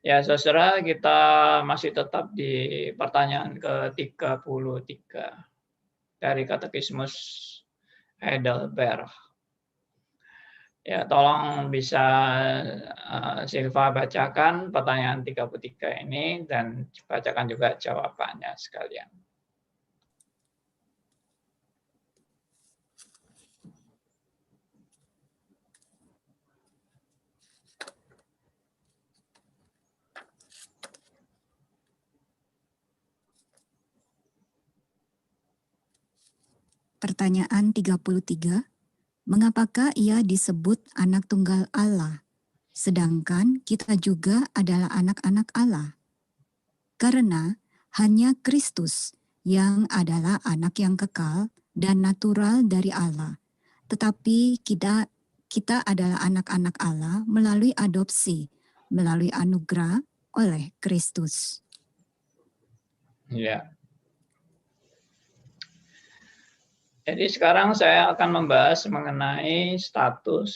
Ya, saudara, kita masih tetap di pertanyaan ke-33 dari Katekismus Heidelberg. Ya, tolong bisa Silva bacakan pertanyaan 33 ini dan bacakan juga jawabannya sekalian. Pertanyaan 33. Mengapakah ia disebut anak tunggal Allah, sedangkan kita juga adalah anak-anak Allah? Karena hanya Kristus yang adalah anak yang kekal dan natural dari Allah. Tetapi kita adalah anak-anak Allah melalui adopsi, melalui anugerah oleh Kristus. Ya. Jadi sekarang saya akan membahas mengenai status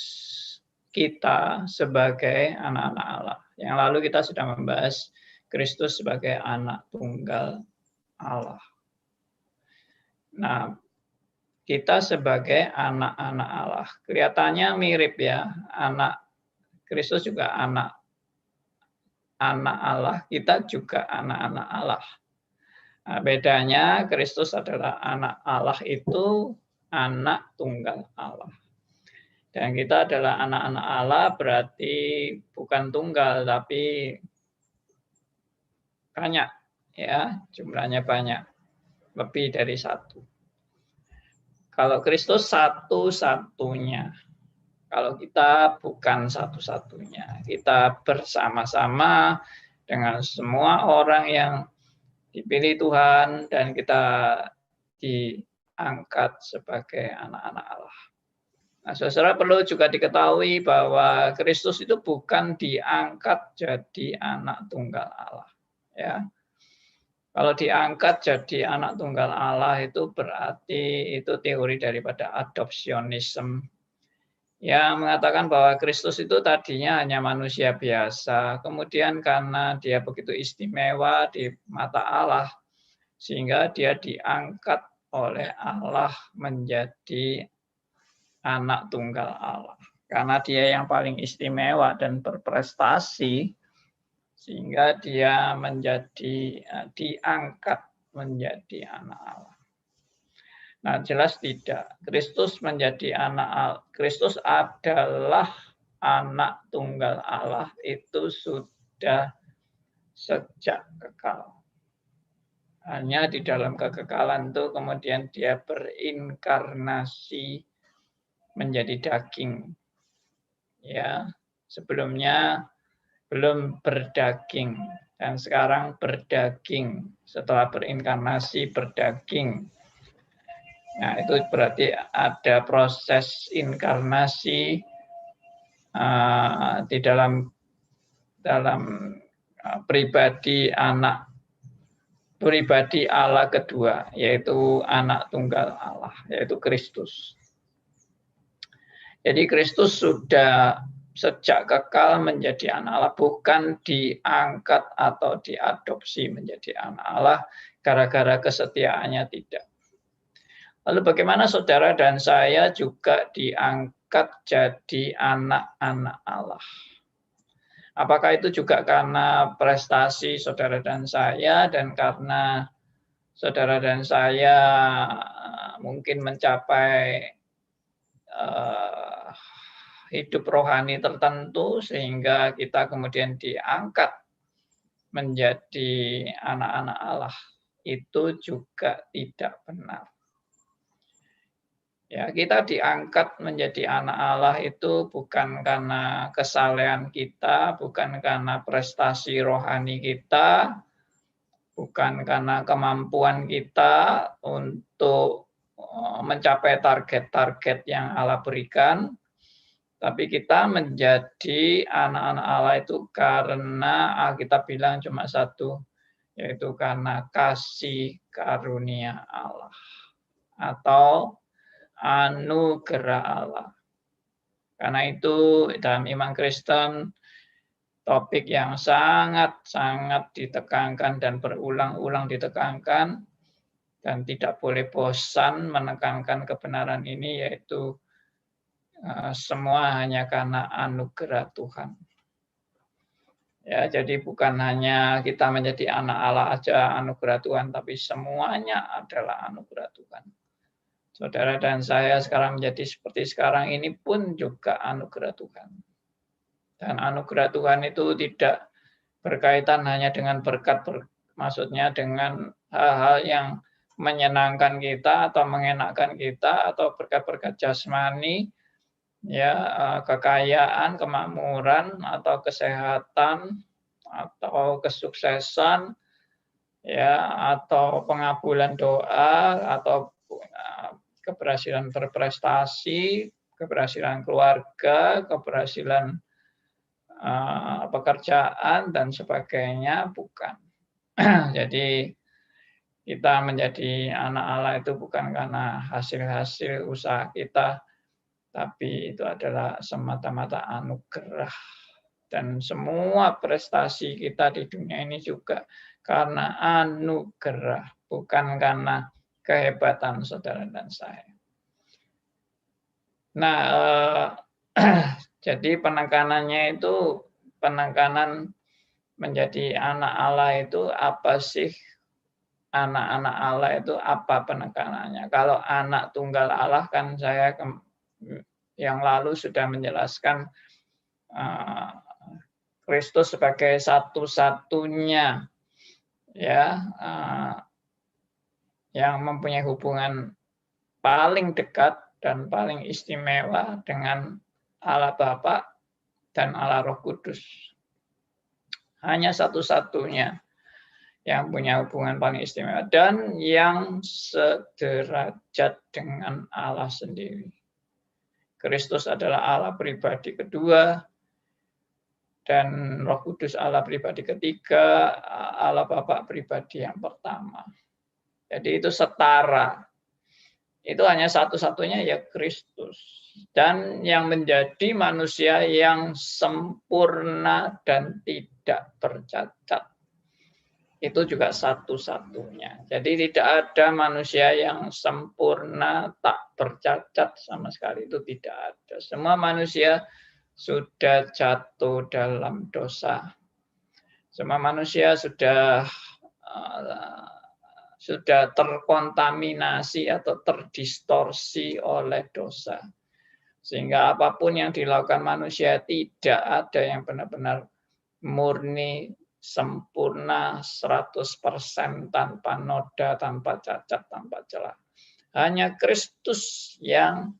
kita sebagai anak-anak Allah. Yang lalu kita sudah membahas Kristus sebagai anak tunggal Allah. Nah, kita sebagai anak-anak Allah. Kelihatannya mirip ya, anak Kristus juga anak Allah, kita juga anak-anak Allah. Nah, bedanya Kristus adalah anak Allah itu anak tunggal Allah. Dan kita adalah anak-anak Allah berarti bukan tunggal tapi banyak ya, jumlahnya banyak, lebih dari satu. Kalau Kristus satu-satunya. Kalau kita bukan satu-satunya, kita bersama-sama dengan semua orang yang dipilih Tuhan dan kita diangkat sebagai anak-anak Allah. Nah, saudara perlu juga diketahui bahwa Kristus itu bukan diangkat jadi anak tunggal Allah. Ya, kalau diangkat jadi anak tunggal Allah itu berarti itu teori daripada adopsionisme yang mengatakan bahwa Kristus itu tadinya hanya manusia biasa, kemudian karena dia begitu istimewa di mata Allah, sehingga dia diangkat oleh Allah menjadi anak tunggal Allah. Karena dia yang paling istimewa dan berprestasi, sehingga dia menjadi diangkat menjadi anak Allah. Nah, jelas tidak. Kristus menjadi anak Allah. Kristus adalah anak tunggal Allah itu sudah sejak kekal. Hanya di dalam kekekalan itu kemudian dia berinkarnasi menjadi daging. Ya, sebelumnya belum berdaging dan sekarang berdaging. Setelah berinkarnasi berdaging. Nah, itu berarti ada proses inkarnasi di dalam pribadi Allah kedua, yaitu anak tunggal Allah, yaitu Kristus. Jadi Kristus sudah sejak kekal menjadi anak Allah, bukan diangkat atau diadopsi menjadi anak Allah gara-gara kesetiaannya, tidak. Lalu bagaimana saudara dan saya juga diangkat jadi anak-anak Allah? Apakah itu juga karena prestasi saudara dan saya dan karena saudara dan saya mungkin mencapai hidup rohani tertentu sehingga kita kemudian diangkat menjadi anak-anak Allah? Itu juga tidak benar. Ya, kita diangkat menjadi anak Allah itu bukan karena kesalehan kita, bukan karena prestasi rohani kita, bukan karena kemampuan kita untuk mencapai target-target yang Allah berikan, tapi kita menjadi anak-anak Allah itu karena Alkitab bilang cuma satu, yaitu karena kasih karunia Allah atau anugerah Allah. Karena itu dalam iman Kristen topik yang sangat-sangat ditekankan dan berulang-ulang ditekankan dan tidak boleh bosan menekankan kebenaran ini, yaitu semua hanya karena anugerah Tuhan. Ya, jadi bukan hanya kita menjadi anak Allah aja anugerah Tuhan, tapi semuanya adalah anugerah Tuhan. Saudara dan saya sekarang menjadi seperti sekarang ini pun juga anugerah Tuhan. Dan anugerah Tuhan itu tidak berkaitan hanya dengan berkat, maksudnya dengan hal-hal yang menyenangkan kita atau mengenakkan kita atau berkat-berkat jasmani, ya, kekayaan, kemakmuran atau kesehatan atau kesuksesan, ya, atau pengabulan doa atau keberhasilan berprestasi, keberhasilan keluarga, keberhasilan pekerjaan dan sebagainya, bukan. Jadi kita menjadi anak Allah itu bukan karena hasil-hasil usaha kita, tapi itu adalah semata-mata anugerah. Dan semua prestasi kita di dunia ini juga karena anugerah, bukan karena kehebatan saudara dan saya. Nah, jadi penekanannya itu, penekanan menjadi anak Allah itu apa sih? Anak-anak Allah itu apa penekanannya? Kalau anak tunggal Allah kan saya yang lalu sudah menjelaskan Kristus sebagai satu-satunya, ya, yang mempunyai hubungan paling dekat dan paling istimewa dengan Allah Bapa dan Allah Roh Kudus. Hanya satu-satunya yang punya hubungan paling istimewa dan yang sederajat dengan Allah sendiri. Kristus adalah Allah pribadi kedua dan Roh Kudus Allah pribadi ketiga, Allah Bapa pribadi yang pertama. Jadi itu setara. Itu hanya satu-satunya ya Kristus. Dan yang menjadi manusia yang sempurna dan tidak bercacat. Itu juga satu-satunya. Jadi tidak ada manusia yang sempurna, tak bercacat sama sekali. Itu tidak ada. Semua manusia sudah jatuh dalam dosa. Semua manusia sudah terkontaminasi atau terdistorsi oleh dosa. Sehingga apapun yang dilakukan manusia tidak ada yang benar-benar murni, sempurna, 100% tanpa noda, tanpa cacat, tanpa celah. Hanya Kristus yang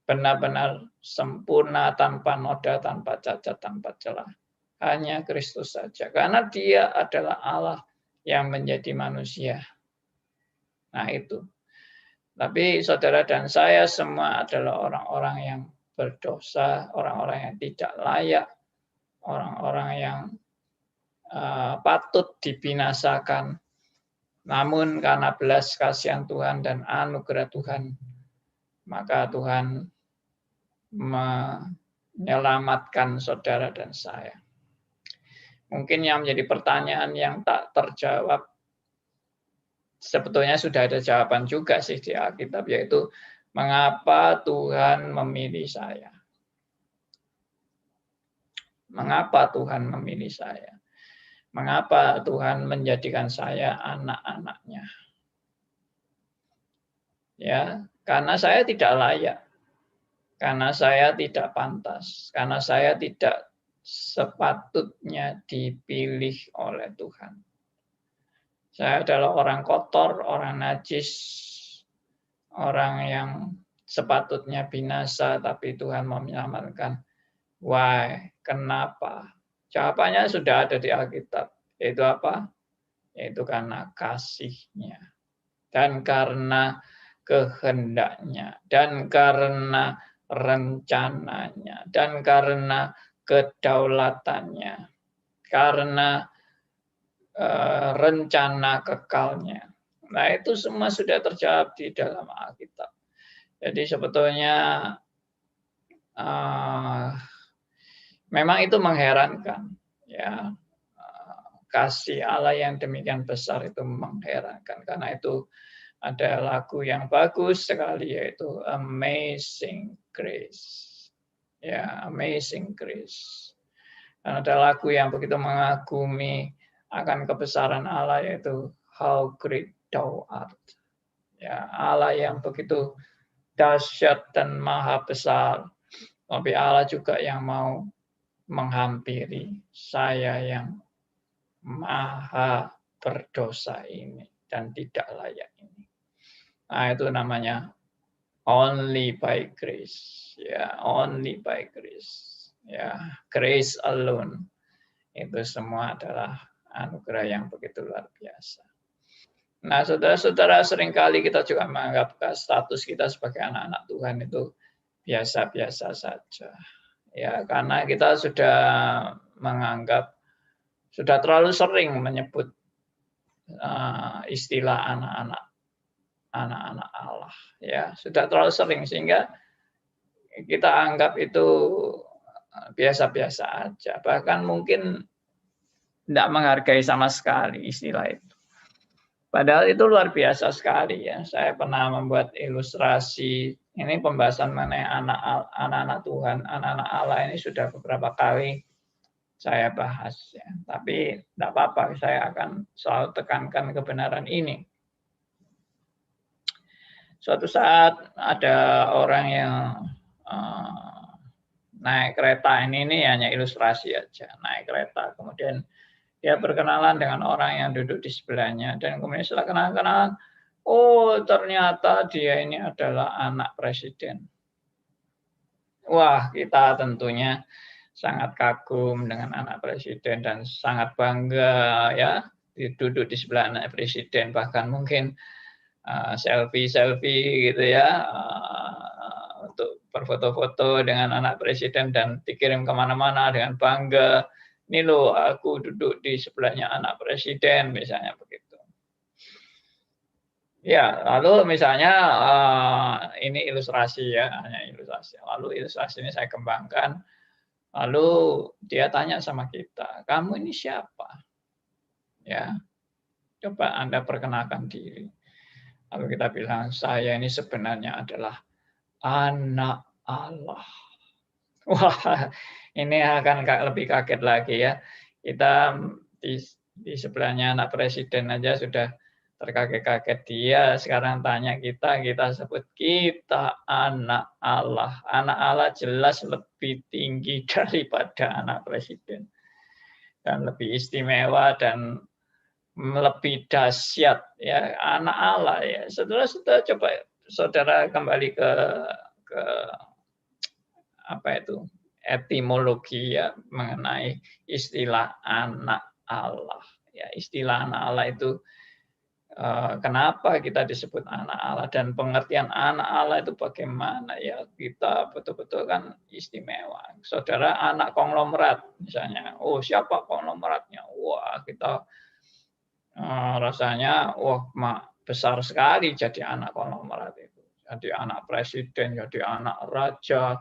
benar-benar sempurna, tanpa noda, tanpa cacat, tanpa celah. Hanya Kristus saja. Karena dia adalah Allah yang menjadi manusia. Nah itu. Tapi saudara dan saya semua adalah orang-orang yang berdosa, orang-orang yang tidak layak, orang-orang yang patut dibinasakan. Namun karena belas kasihan Tuhan dan anugerah Tuhan, maka Tuhan menyelamatkan saudara dan saya. Mungkin yang menjadi pertanyaan yang tak terjawab, sebetulnya sudah ada jawaban juga sih di Alkitab, yaitu mengapa Tuhan memilih saya? Mengapa Tuhan memilih saya? Mengapa Tuhan menjadikan saya anak-anaknya? Ya, karena saya tidak layak. Karena saya tidak pantas. Karena saya tidak sepatutnya dipilih oleh Tuhan. Saya adalah orang kotor, orang najis, orang yang sepatutnya binasa, tapi Tuhan mau menyelamatkan. Why? Kenapa? Jawabannya sudah ada di Alkitab. Yaitu apa? Yaitu karena kasih-Nya. Dan karena kehendaknya. Dan karena rencananya. Dan karena kedaulatannya. Karena rencana kekalnya. Nah itu semua sudah terjawab di dalam Alkitab. Jadi sebetulnya memang itu mengherankan, Ya, kasih Allah yang demikian besar itu mengherankan, karena itu ada lagu yang bagus sekali yaitu Amazing Grace. Ya, Amazing Grace. Dan ada lagu yang begitu mengagumi akan kebesaran Allah yaitu How Great Thou Art. Ya, Allah yang begitu dahsyat dan maha besar. Tapi Allah juga yang mau menghampiri saya yang maha berdosa ini dan tidak layak ini. Nah, itu namanya only by grace. Ya, only by grace. Ya, grace alone. Itu semua adalah anugerah yang begitu luar biasa. Nah, saudara-saudara, seringkali kita juga menganggap status kita sebagai anak-anak Tuhan itu biasa-biasa saja. Ya, karena kita sudah menganggap, sudah terlalu sering menyebut istilah anak-anak Allah, ya sudah terlalu sering sehingga kita anggap itu biasa-biasa aja, bahkan mungkin tidak menghargai sama sekali istilah itu. Padahal itu luar biasa sekali ya. Saya pernah membuat ilustrasi, ini pembahasan mengenai anak-anak Tuhan, anak-anak Allah ini sudah beberapa kali saya bahas ya. Tapi tidak apa-apa, saya akan selalu tekankan kebenaran ini. Suatu saat ada orang yang naik kereta, ini hanya ilustrasi aja, naik kereta, kemudian dia berkenalan dengan orang yang duduk di sebelahnya, dan kemudian setelah kenalan, oh ternyata dia ini adalah anak presiden. Wah, kita tentunya sangat kagum dengan anak presiden dan sangat bangga ya duduk di sebelah anak presiden, bahkan mungkin selfie gitu ya, untuk berfoto-foto dengan anak presiden dan dikirim kemana-mana dengan bangga. Ini loh, aku duduk di sebelahnya anak presiden, misalnya begitu. Ya, lalu misalnya ini ilustrasi ya, hanya ilustrasi. Lalu ilustrasi ini saya kembangkan. Lalu dia tanya sama kita, kamu ini siapa? Ya, coba Anda perkenalkan diri. Lalu kita bilang, saya ini sebenarnya adalah anak Allah. Wah, ini akan lebih kaget lagi ya. Kita di sebelahnya anak presiden aja sudah terkaget-kaget, dia sekarang tanya kita sebut kita anak Allah. Anak Allah jelas lebih tinggi daripada anak presiden. Dan lebih istimewa dan lebih dahsyat ya, anak Allah ya. Saudara-saudara, coba saudara kembali ke apa itu etimologi ya mengenai istilah anak Allah. Ya, istilah anak Allah itu kenapa kita disebut anak Allah dan pengertian anak Allah itu bagaimana ya, kita betul-betul kan istimewa. Saudara anak konglomerat misalnya, oh siapa konglomeratnya? Wah, kita rasanya wah besar sekali jadi anak konglomerat itu. Jadi anak presiden, jadi anak raja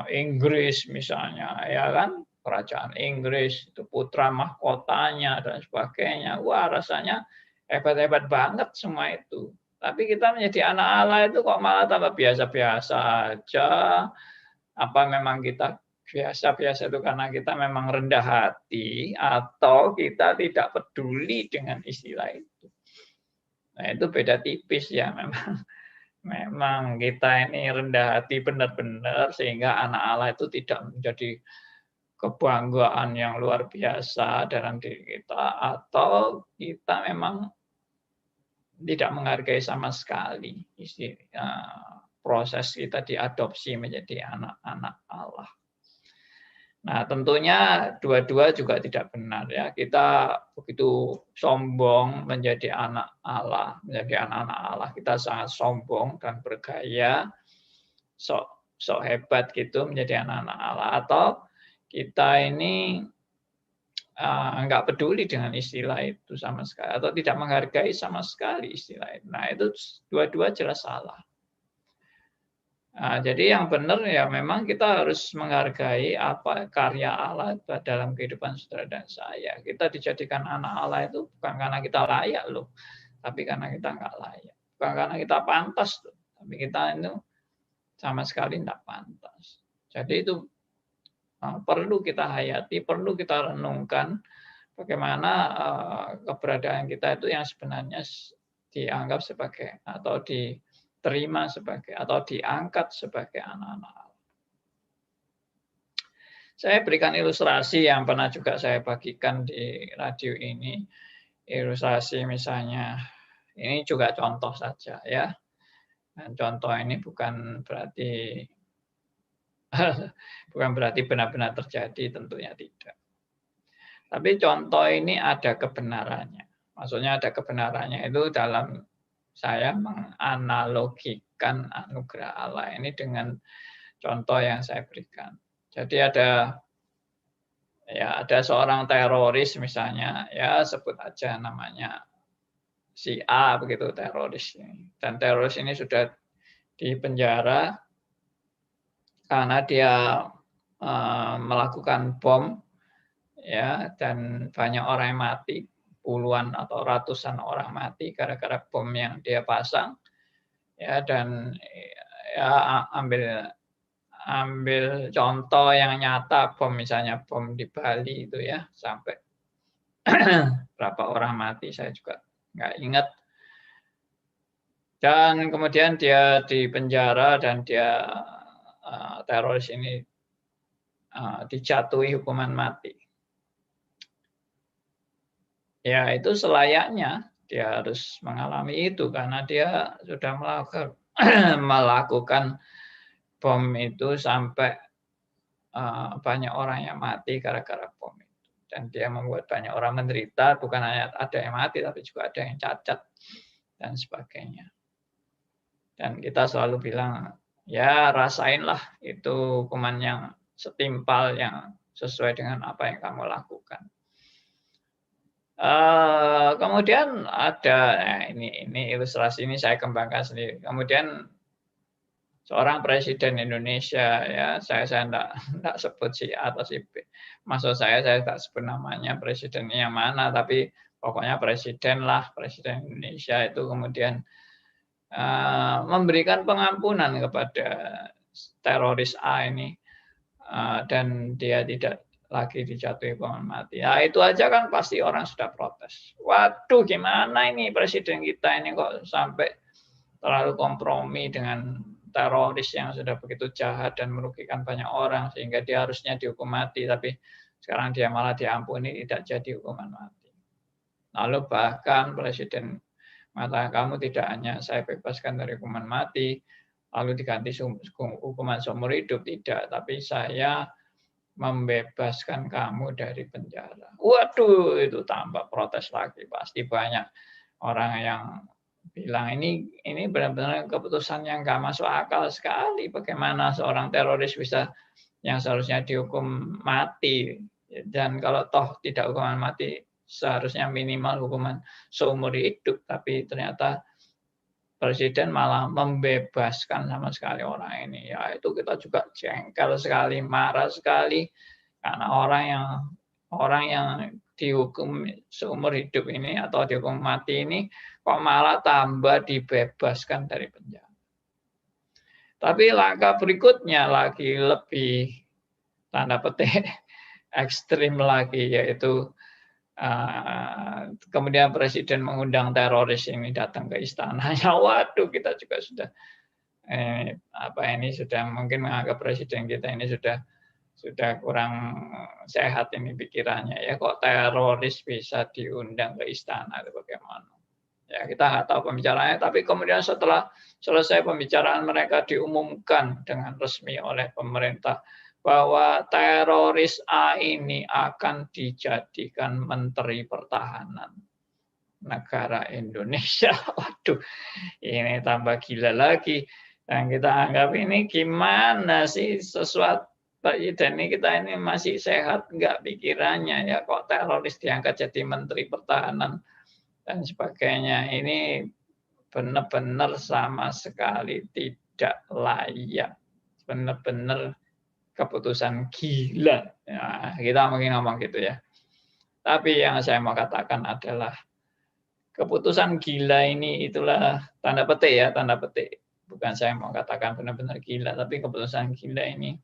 Inggris misalnya, ya kan, kerajaan Inggris itu putra mahkotanya dan sebagainya. Wah, rasanya hebat-hebat banget semua itu. Tapi kita menjadi anak Allah itu kok malah tambah biasa-biasa aja. Apa memang kita biasa-biasa itu karena kita memang rendah hati atau kita tidak peduli dengan istilah itu. Nah, itu beda tipis ya memang. Memang kita ini rendah hati benar-benar sehingga anak Allah itu tidak menjadi kebanggaan yang luar biasa dalam diri kita, atau kita memang tidak menghargai sama sekali proses kita diadopsi menjadi anak-anak Allah. Nah, tentunya dua-dua juga tidak benar ya. Kita begitu sombong menjadi anak Allah, menjadi anak-anak Allah. Kita sangat sombong dan bergaya, sok hebat gitu menjadi anak-anak Allah. Atau kita ini nggak peduli dengan istilah itu sama sekali, atau tidak menghargai sama sekali istilah itu. Nah, itu dua-dua jelas salah. Jadi yang benar ya memang kita harus menghargai apa karya Allah dalam kehidupan saudara dan saya. Kita dijadikan anak Allah itu bukan karena kita layak loh, tapi karena kita nggak layak. Bukan karena kita pantas, tapi kita itu sama sekali nggak pantas. Jadi itu perlu kita hayati, perlu kita renungkan bagaimana keberadaan kita itu yang sebenarnya dianggap sebagai atau diterima sebagai atau diangkat sebagai anak-anak Allah. Saya berikan ilustrasi yang pernah juga saya bagikan di radio ini. Ilustrasi misalnya, ini juga contoh saja ya. Dan contoh ini bukan berarti benar-benar terjadi, tentunya tidak. Tapi contoh ini ada kebenarannya. Maksudnya ada kebenarannya itu dalam saya menganalogikan anugerah Allah ini dengan contoh yang saya berikan. Jadi ada seorang teroris misalnya, ya sebut aja namanya si A begitu, teroris ini. Dan teroris ini sudah dipenjara karena dia melakukan bom, ya, dan banyak orang yang mati, puluhan atau ratusan orang mati gara-gara bom yang dia pasang, ya. Dan ya ambil contoh yang nyata, bom misalnya bom di Bali itu ya, sampai berapa orang mati saya juga nggak ingat. Dan kemudian dia dipenjara dan dia teroris ini dijatuhi hukuman mati. Ya itu selayaknya dia harus mengalami itu karena dia sudah melakukan bom itu sampai banyak orang yang mati gara-gara bom itu. Dan dia membuat banyak orang menderita, bukan hanya ada yang mati tapi juga ada yang cacat dan sebagainya. Dan kita selalu bilang, ya rasainlah itu hukuman yang setimpal yang sesuai dengan apa yang kamu lakukan. Kemudian ada ini ilustrasi ini saya kembangkan sendiri. Kemudian seorang presiden Indonesia, ya saya enggak sebut si A atau si B. Maksud saya tak sebut namanya presiden yang mana, tapi pokoknya presiden Indonesia itu kemudian memberikan pengampunan kepada teroris A ini, dan dia tidak lagi dijatuhi hukuman mati. Ya itu aja kan pasti orang sudah protes. Waduh, gimana ini presiden kita ini kok sampai terlalu kompromi dengan teroris yang sudah begitu jahat dan merugikan banyak orang sehingga dia harusnya dihukum mati, tapi sekarang dia malah diampuni, tidak jadi hukuman mati. Lalu bahkan presiden mengatakan, kamu tidak hanya saya bebaskan dari hukuman mati, lalu diganti hukuman seumur hidup, tidak, tapi saya membebaskan kamu dari penjara. Waduh, itu tambah protes lagi. Pasti banyak orang yang bilang ini benar-benar keputusan yang nggak masuk akal sekali. Bagaimana seorang teroris bisa yang seharusnya dihukum mati, dan kalau toh tidak hukuman mati seharusnya minimal hukuman seumur hidup, tapi ternyata presiden malah membebaskan sama sekali orang ini. Ya itu kita juga jengkel sekali, marah sekali karena orang yang dihukum seumur hidup ini atau dihukum mati ini kok malah tambah dibebaskan dari penjara. Tapi langkah berikutnya lagi lebih tanda petik ekstrim lagi, yaitu kemudian presiden mengundang teroris ini datang ke istananya. Waduh, kita juga sudah sudah mungkin menganggap presiden kita ini sudah kurang sehat ini pikirannya ya, kok teroris bisa diundang ke istana, itu bagaimana? Ya kita nggak tahu pembicaraannya, tapi kemudian setelah selesai pembicaraan mereka diumumkan dengan resmi oleh pemerintah bahwa teroris A ini akan dijadikan Menteri Pertahanan negara Indonesia. Waduh, ini tambah gila lagi. Dan kita anggap ini gimana sih, sesuatu presiden ini kita ini masih sehat nggak pikirannya ya, kok teroris diangkat jadi Menteri Pertahanan dan sebagainya. Ini benar-benar sama sekali tidak layak. Benar-benar keputusan gila. Ya, kita mungkin ngomong gitu ya. Tapi yang saya mau katakan adalah keputusan gila ini itulah tanda petik ya, tanda petik. Bukan saya mau katakan benar-benar gila, tapi keputusan gila ini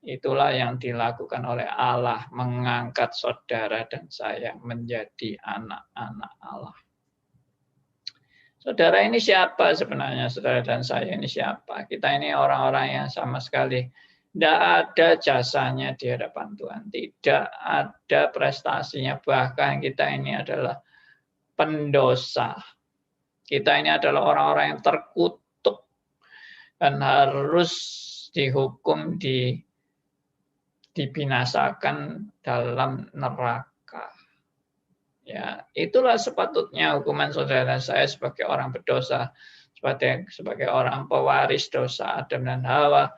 itulah yang dilakukan oleh Allah, mengangkat saudara dan saya menjadi anak-anak Allah. Saudara ini siapa sebenarnya? Saudara dan saya ini siapa? Kita ini orang-orang yang sama sekali tidak ada jasanya di hadapan Tuhan. Tidak ada prestasinya. Bahkan kita ini adalah pendosa. Kita ini adalah orang-orang yang terkutuk dan harus dihukum, dibinasakan dalam neraka. Ya, itulah sepatutnya hukuman saudara saya sebagai orang berdosa, sebagai orang pewaris dosa Adam dan Hawa.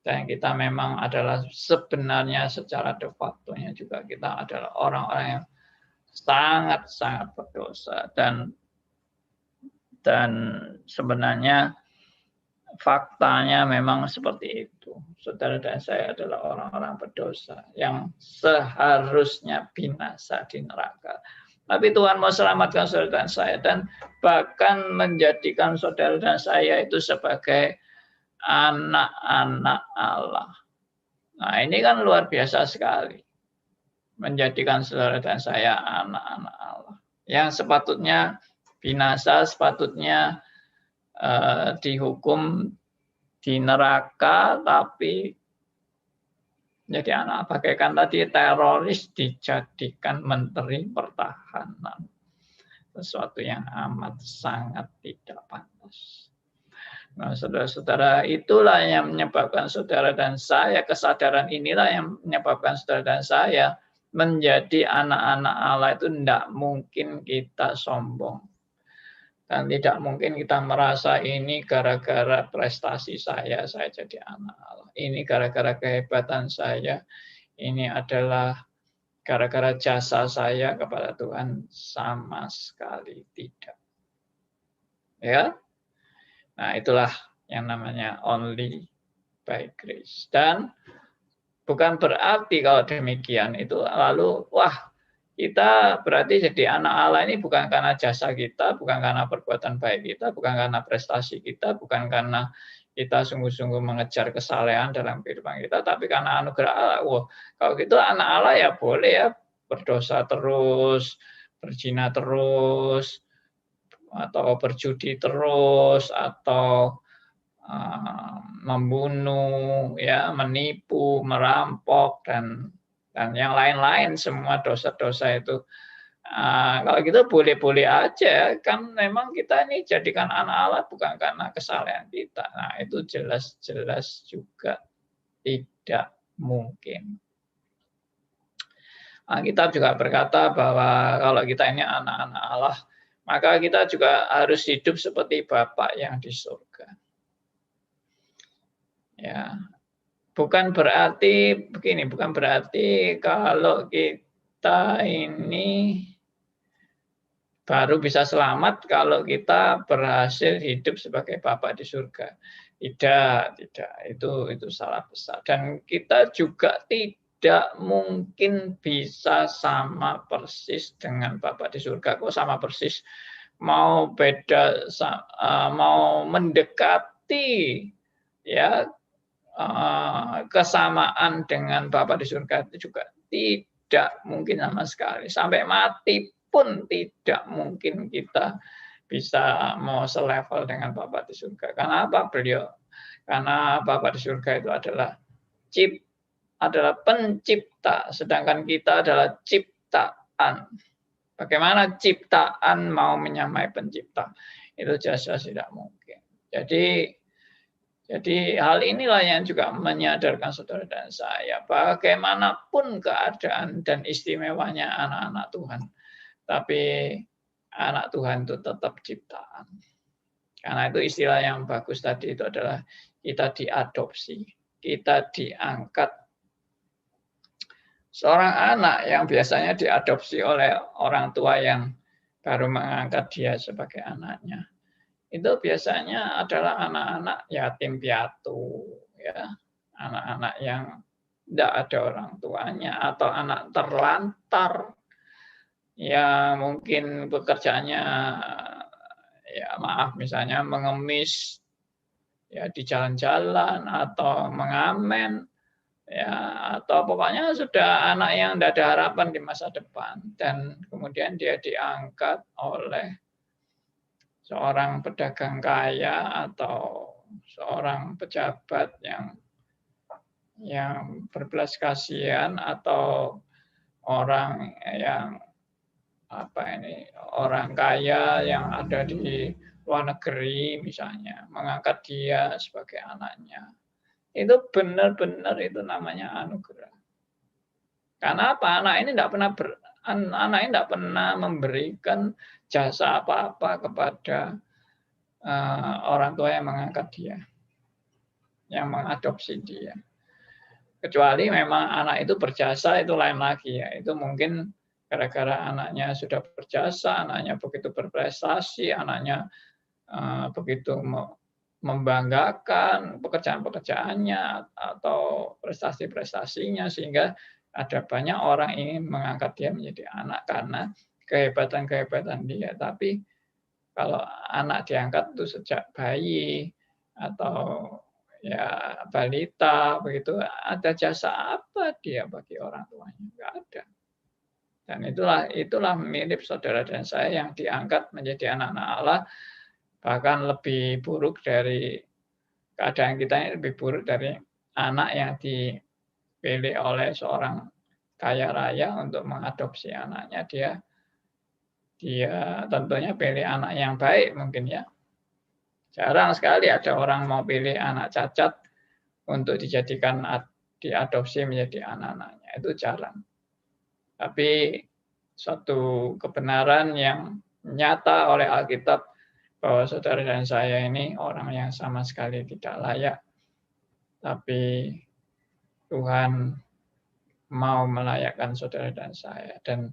Dan kita memang adalah sebenarnya secara de facto-nya juga kita adalah orang-orang yang sangat-sangat berdosa, dan sebenarnya faktanya memang seperti itu. Saudara dan saya adalah orang-orang berdosa yang seharusnya binasa di neraka. Tapi Tuhan mau selamatkan saudara dan saya, dan bahkan menjadikan saudara dan saya itu sebagai anak-anak Allah. Nah, ini kan luar biasa sekali. Menjadikan saudara dan saya anak-anak Allah. Yang sepatutnya binasa, sepatutnya dihukum di neraka, tapi jadi anak bagaikan tadi teroris dijadikan menteri pertahanan. Sesuatu yang amat sangat tidak pantas. Nah, saudara-saudara, itulah yang menyebabkan saudara dan saya, kesadaran inilah yang menyebabkan saudara dan saya menjadi anak-anak Allah. Itu tidak mungkin kita sombong. Dan tidak mungkin kita merasa ini gara-gara prestasi saya jadi anak Allah. Ini gara-gara kehebatan saya, ini adalah gara-gara jasa saya kepada Tuhan. Sama sekali tidak. Ya. Nah, itulah yang namanya only by grace. Dan bukan berarti kalau demikian itu lalu wah, kita berarti jadi anak Allah ini bukan karena jasa kita, bukan karena perbuatan baik kita, bukan karena prestasi kita, bukan karena kita sungguh-sungguh mengejar kesalehan dalam kehidupan kita, tapi karena anugerah Allah. Wah, kalau gitu anak Allah ya boleh ya berdosa terus, berzina terus, atau berjudi terus, atau membunuh, ya, menipu, merampok, dan yang lain-lain, semua dosa-dosa itu. Kalau gitu boleh-boleh aja, kan memang kita ini jadikan anak Allah bukan karena kesalahan kita. Nah, itu jelas-jelas juga tidak mungkin. Kitab juga berkata bahwa kalau kita ini anak-anak Allah, maka kita juga harus hidup seperti Bapa yang di surga. Ya, bukan berarti begini, bukan berarti kalau kita ini baru bisa selamat kalau kita berhasil hidup sebagai Bapa di surga. Tidak, itu salah besar. Dan kita juga tidak mungkin bisa sama persis dengan Bapa di surga. Kok sama persis? Mau beda, mau mendekati, ya, kesamaan dengan Bapa di surga itu juga tidak mungkin sama sekali. Sampai mati pun tidak mungkin kita bisa mau selevel dengan Bapa di surga. Karena apa beliau? Karena Bapa di surga itu adalah pencipta, sedangkan kita adalah ciptaan. Bagaimana ciptaan mau menyamai pencipta? Itu jelas-jelas tidak mungkin. Jadi hal inilah yang juga menyadarkan saudara dan saya, bagaimanapun keadaan dan istimewanya anak-anak Tuhan, tapi anak Tuhan itu tetap ciptaan. Karena itu istilah yang bagus tadi itu adalah kita diadopsi, kita diangkat. Seorang anak yang biasanya diadopsi oleh orang tua yang baru mengangkat dia sebagai anaknya, itu biasanya adalah anak-anak yatim piatu, ya, anak-anak yang tidak ada orang tuanya atau anak terlantar yang mungkin pekerjaannya ya maaf misalnya mengemis ya di jalan-jalan atau mengamen ya atau pokoknya sudah anak yang tidak ada harapan di masa depan dan kemudian dia diangkat oleh seorang pedagang kaya atau seorang pejabat yang berbelas kasihan atau orang yang orang kaya yang ada di luar negeri misalnya mengangkat dia sebagai anaknya. Itu benar-benar itu namanya anugerah. Karena apa? Anak ini tidak pernah memberikan jasa apa-apa kepada orang tua yang mengangkat dia, yang mengadopsi dia. Kecuali memang anak itu berjasa, itu lain lagi ya. Itu mungkin gara-gara anaknya sudah berjasa, anaknya begitu berprestasi, anaknya begitu membanggakan pekerjaan-pekerjaannya atau prestasi-prestasinya sehingga ada banyak orang ingin mengangkat dia menjadi anak karena kehebatan-kehebatan dia. Tapi kalau anak diangkat itu sejak bayi atau ya balita begitu, ada jasa apa dia bagi orang tuanya? Enggak ada. Dan itulah mirip saudara dan saya yang diangkat menjadi anak-anak Allah, bahkan lebih buruk dari keadaan kita ini, lebih buruk dari anak yang dipilih oleh seorang kaya raya untuk mengadopsi anaknya. Dia tentunya pilih anak yang baik mungkin ya. Jarang sekali ada orang mau pilih anak cacat untuk dijadikan diadopsi menjadi anak-anaknya. Itu jarang. Tapi suatu kebenaran yang nyata oleh Alkitab bahwa saudara dan saya ini orang yang sama sekali tidak layak. Tapi Tuhan mau melayakkan saudara dan saya dan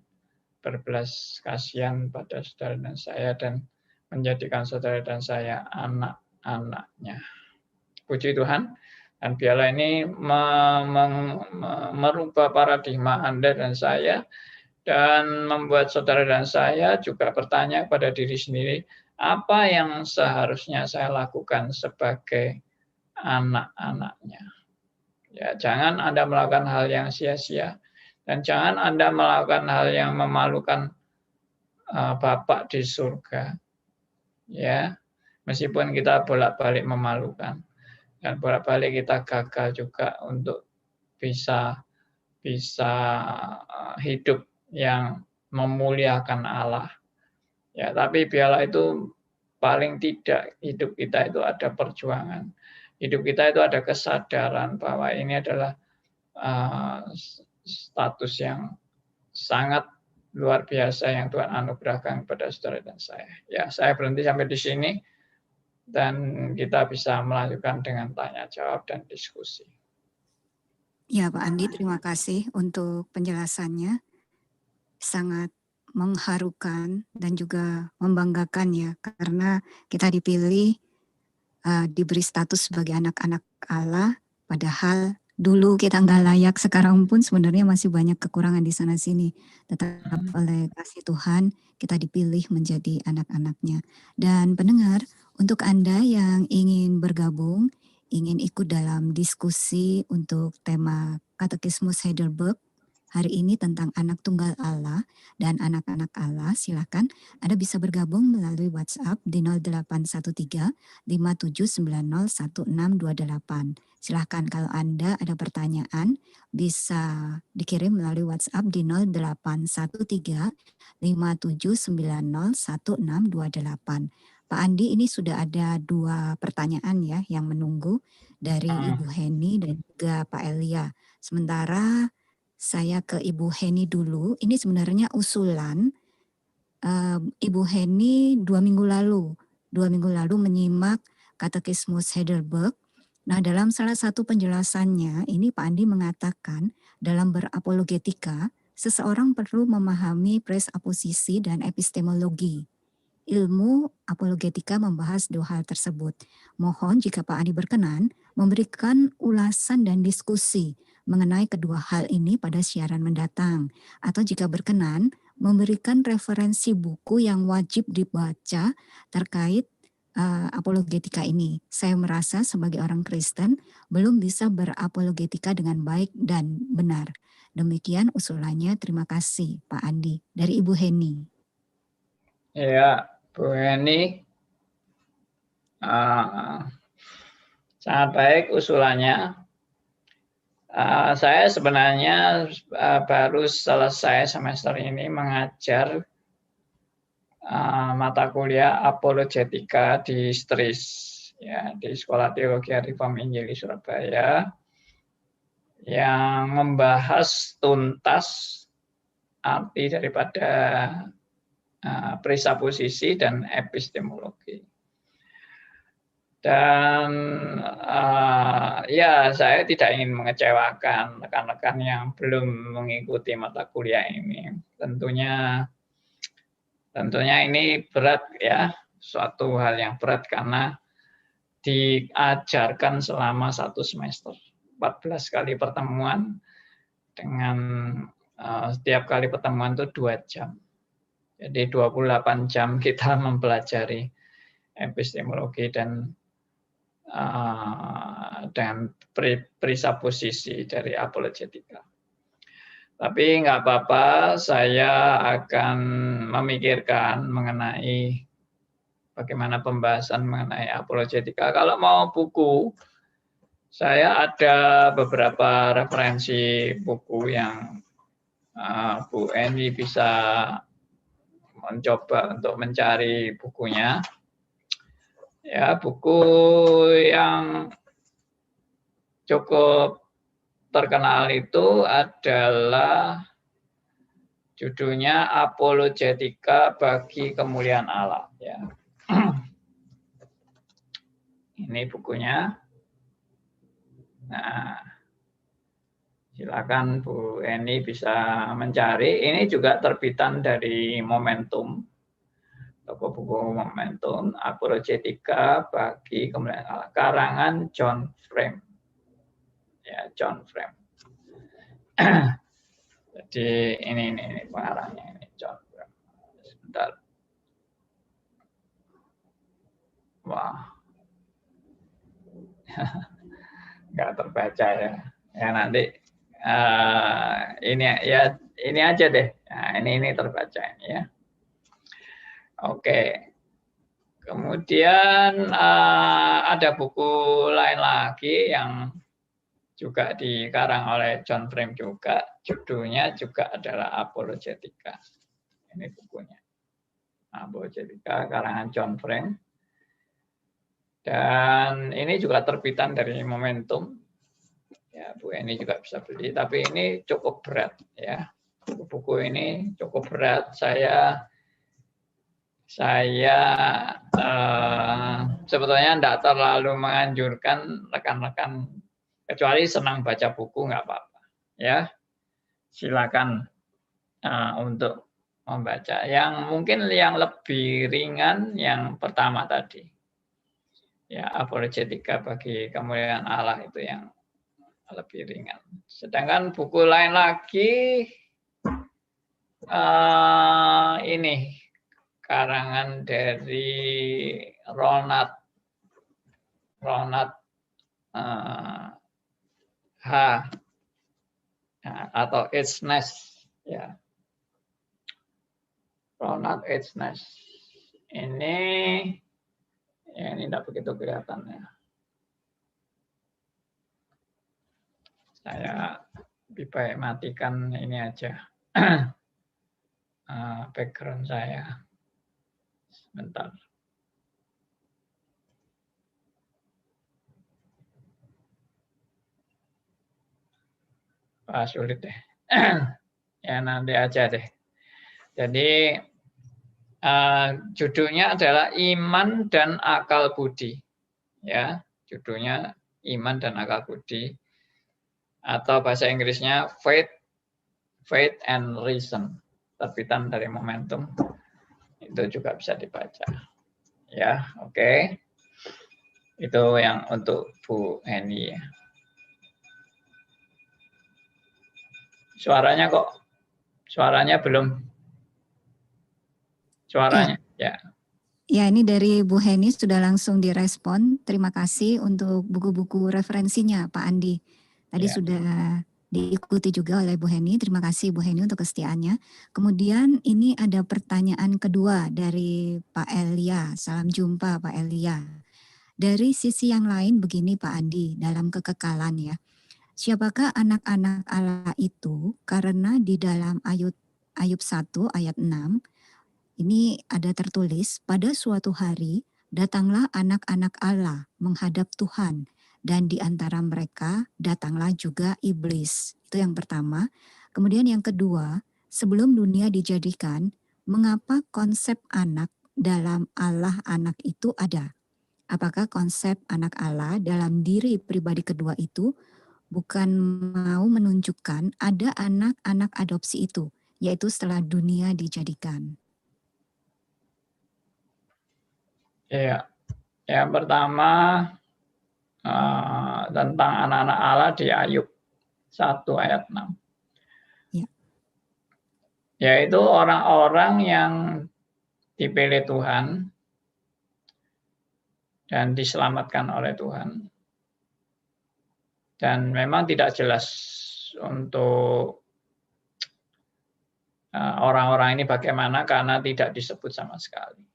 berbelas kasihan pada saudara dan saya dan menjadikan saudara dan saya anak-anaknya. Puji Tuhan. Dan biarlah ini merubah paradigma Anda dan saya dan membuat saudara dan saya juga bertanya pada diri sendiri, apa yang seharusnya saya lakukan sebagai anak-anaknya. Ya, jangan Anda melakukan hal yang sia-sia dan jangan Anda melakukan hal yang memalukan Bapak di surga. Ya, meskipun kita bolak-balik memalukan dan bolak-balik kita gagal juga untuk bisa hidup yang memuliakan Allah. Ya, tapi biarlah itu paling tidak hidup kita itu ada perjuangan. Hidup kita itu ada kesadaran bahwa ini adalah status yang sangat luar biasa yang Tuhan anugerahkan kepada saudara dan saya. Ya, saya berhenti sampai di sini dan kita bisa melanjutkan dengan tanya jawab dan diskusi. Ya, Pak Andi, terima kasih untuk penjelasannya. Sangat mengharukan dan juga membanggakan ya, karena kita dipilih, diberi status sebagai anak-anak Allah, padahal dulu kita nggak layak, sekarang pun sebenarnya masih banyak kekurangan di sana-sini. Tetap oleh kasih Tuhan, kita dipilih menjadi anak-anaknya. Dan pendengar, untuk Anda yang ingin bergabung, ingin ikut dalam diskusi untuk tema Katekismus Heidelberg hari ini tentang anak tunggal Allah dan anak-anak Allah, silakan Anda bisa bergabung melalui WhatsApp di 0813 57901628. Silakan kalau Anda ada pertanyaan bisa dikirim melalui WhatsApp di 0813 57901628. Pak Andi, ini sudah ada 2 pertanyaan ya yang menunggu dari Ibu Heni dan juga Pak Elia. Sementara saya ke Ibu Heni dulu. Ini sebenarnya usulan Ibu Heni 2 minggu lalu. 2 minggu lalu menyimak Katekismus Heidelberg. Nah, dalam salah satu penjelasannya, ini Pak Andi mengatakan dalam berapologetika, seseorang perlu memahami presaposisi dan epistemologi. ilmu apologetika membahas dua hal tersebut. Mohon jika Pak Andi berkenan memberikan ulasan dan diskusi mengenai kedua hal ini pada siaran mendatang. Atau jika berkenan memberikan referensi buku yang wajib dibaca terkait apologetika ini. Saya merasa sebagai orang Kristen belum bisa berapologetika dengan baik dan benar. Demikian usulannya. Terima kasih Pak Andi. Dari Ibu Heni. Ya, Bu Heni, sangat baik usulannya. Saya sebenarnya baru selesai semester ini mengajar mata kuliah apologetika di STRIS, ya, di Sekolah Teologi Reform Injili Surabaya, yang membahas tuntas arti daripada presaposisi dan epistemologi. Dan ya, saya tidak ingin mengecewakan rekan-rekan yang belum mengikuti mata kuliah ini. Tentunya ini berat ya, suatu hal yang berat karena diajarkan selama 1 semester, 14 kali pertemuan dengan setiap kali pertemuan itu 2 jam. Jadi 28 jam kita mempelajari epistemologi dan presaposisi dari apologetika. Tapi nggak apa-apa, saya akan memikirkan mengenai bagaimana pembahasan mengenai apologetika. Kalau mau buku, saya ada beberapa referensi buku yang Bu Eni bisa mencoba untuk mencari bukunya. Ya, buku yang cukup terkenal itu adalah judulnya Apologetika bagi Kemuliaan Allah. Ya. Ini bukunya. Nah, silakan Bu Eni bisa mencari. Ini juga terbitan dari Momentum, toko buku Momentum, Apologetika bagi Kemuliaan Allah, karangan John Frame. Ya, John Frame. Jadi ini pengarangnya, ini John Frame. Sebentar. Wah, nggak terbaca ya. Ya nanti ini aja deh. Nah, ini terbaca ini ya. Oke. Kemudian ada buku lain lagi yang juga dikarang oleh John Frame juga, judulnya juga adalah Apologetika. Ini bukunya. Apologetika karangan John Frame. Dan ini juga terbitan dari Momentum. Ya, Bu Eni juga bisa beli, tapi ini cukup berat ya. Buku ini cukup berat. Saya sebetulnya tidak terlalu menganjurkan rekan-rekan, kecuali senang baca buku nggak apa-apa ya, silakan untuk membaca. Yang mungkin yang lebih ringan yang pertama tadi ya, apologetika bagi kemuliaan Allah, itu yang lebih ringan. Sedangkan buku lain lagi ini karangan dari Ronald H. atau Edgenes ya. Ronald Edgenes. Ini tidak begitu kelihatan ya. Saya lebih baik matikan ini aja background saya. Sebentar. Sulit deh. Ya nanti aja deh. Jadi judulnya adalah Iman dan Akal Budi. Ya, judulnya Iman dan Akal Budi. Atau bahasa Inggrisnya Faith and Reason. Terbitan dari Momentum. Itu juga bisa dibaca. Ya, oke. Itu yang untuk Bu Heni ya. Suaranya belum. Suaranya, ya. Ya, ini dari Bu Heni sudah langsung direspon. Terima kasih untuk buku-buku referensinya, Pak Andi. Tadi sudah diikuti juga oleh Bu Heni. Terima kasih Bu Heni untuk kesetiaannya. Kemudian ini ada pertanyaan kedua dari Pak Elia. Salam jumpa Pak Elia. Dari sisi yang lain begini Pak Andi, dalam kekekalan ya. Siapakah anak-anak Allah itu? Karena di dalam Ayub 1 ayat 6, ini ada tertulis, pada suatu hari datanglah anak-anak Allah menghadap Tuhan, dan di antara mereka datanglah juga iblis. Itu yang pertama. Kemudian yang kedua, sebelum dunia dijadikan, mengapa konsep anak dalam Allah anak itu ada? Apakah konsep anak Allah dalam diri pribadi kedua itu bukan mau menunjukkan ada anak-anak adopsi itu, yaitu setelah dunia dijadikan? Iya. Yang pertama tentang anak-anak Allah di Ayub 1 ayat 6. Ya. Yaitu orang-orang yang dipilih Tuhan dan diselamatkan oleh Tuhan. Dan memang tidak jelas untuk orang-orang ini bagaimana karena tidak disebut sama sekali.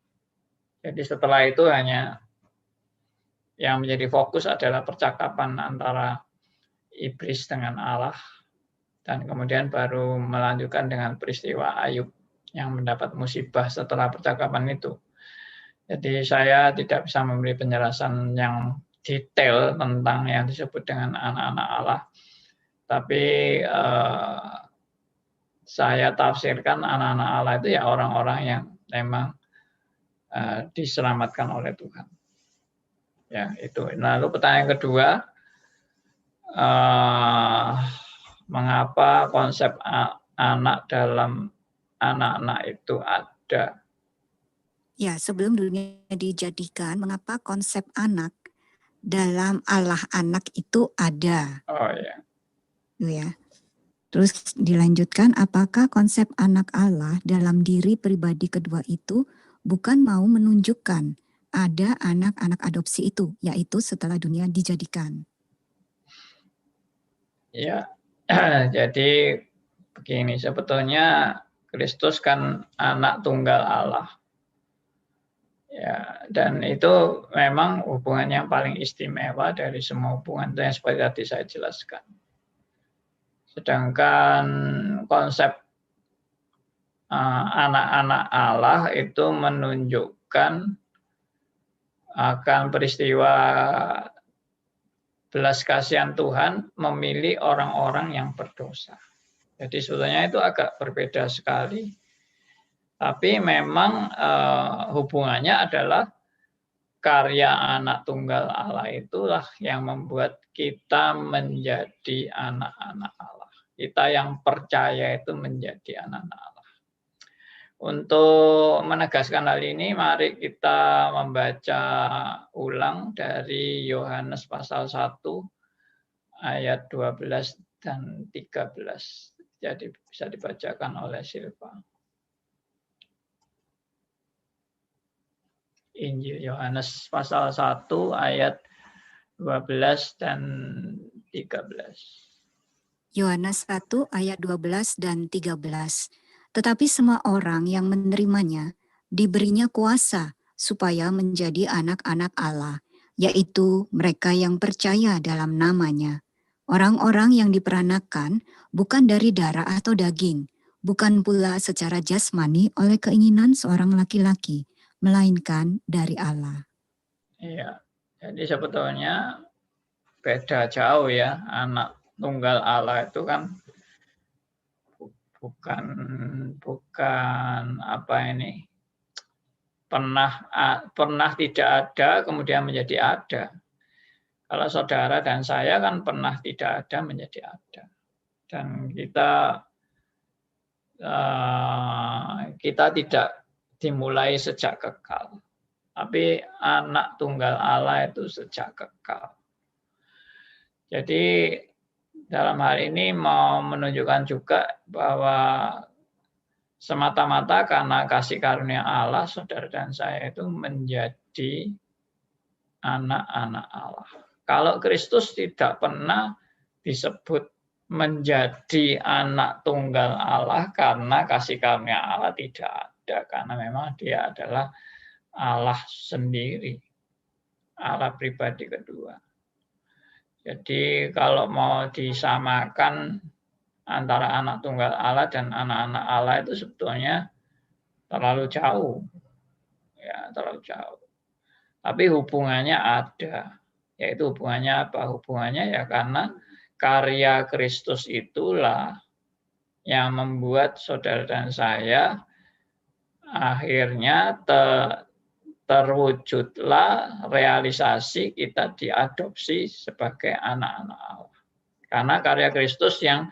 Jadi setelah itu hanya yang menjadi fokus adalah percakapan antara iblis dengan Allah, dan kemudian baru melanjutkan dengan peristiwa Ayub yang mendapat musibah setelah percakapan itu. Jadi saya tidak bisa memberi penjelasan yang detail tentang yang disebut dengan anak-anak Allah, tapi saya tafsirkan anak-anak Allah itu ya orang-orang yang memang diselamatkan oleh Tuhan. Ya, itu. Lalu pertanyaan kedua, mengapa konsep anak dalam anak-anak itu ada? Ya, sebelum dunia dijadikan, mengapa konsep anak dalam Allah anak itu ada? Oh ya. Ya. Terus dilanjutkan, apakah konsep anak Allah dalam diri pribadi kedua itu bukan mau menunjukkan ada anak-anak adopsi itu, yaitu setelah dunia dijadikan? Ya, jadi begini, sebetulnya Kristus kan anak tunggal Allah. Ya, dan itu memang hubungan yang paling istimewa dari semua hubungan yang seperti tadi saya jelaskan. Sedangkan konsep anak-anak Allah itu menunjukkan akan peristiwa belas kasihan Tuhan memilih orang-orang yang berdosa. Jadi sebetulnya itu agak berbeda sekali. Tapi memang hubungannya adalah karya anak tunggal Allah itulah yang membuat kita menjadi anak-anak Allah. Kita yang percaya itu menjadi anak-anak Allah. Untuk menegaskan hal ini, mari kita membaca ulang dari Yohanes pasal 1 ayat 12 dan 13. Jadi bisa dibacakan oleh Silva. Injil Yohanes pasal 1 ayat 12 dan 13. Yohanes 1 ayat 12 dan 13. Tetapi semua orang yang menerimanya diberinya kuasa supaya menjadi anak-anak Allah, yaitu mereka yang percaya dalam namanya. Orang-orang yang diperanakan bukan dari darah atau daging, bukan pula secara jasmani oleh keinginan seorang laki-laki, melainkan dari Allah. Iya, jadi sebetulnya beda jauh ya, anak tunggal Allah itu kan bukan apa ini, pernah tidak ada kemudian menjadi ada. Kalau saudara dan saya kan pernah tidak ada menjadi ada, dan kita dimulai sejak kekal. Tapi anak tunggal Allah itu sejak kekal. Jadi dalam hal ini mau menunjukkan juga bahwa semata-mata karena kasih karunia Allah, saudara dan saya itu menjadi anak-anak Allah. Kalau Kristus tidak pernah disebut menjadi anak tunggal Allah karena kasih karunia Allah tidak ada, karena memang dia adalah Allah sendiri, Allah pribadi kedua. Jadi kalau mau disamakan antara anak tunggal Allah dan anak-anak Allah itu sebetulnya terlalu jauh. Ya, terlalu jauh. Tapi hubungannya ada. Yaitu hubungannya apa? Hubungannya ya karena karya Kristus itulah yang membuat saudara dan saya akhirnya terwujudlah realisasi kita diadopsi sebagai anak-anak Allah. Karena karya Kristus yang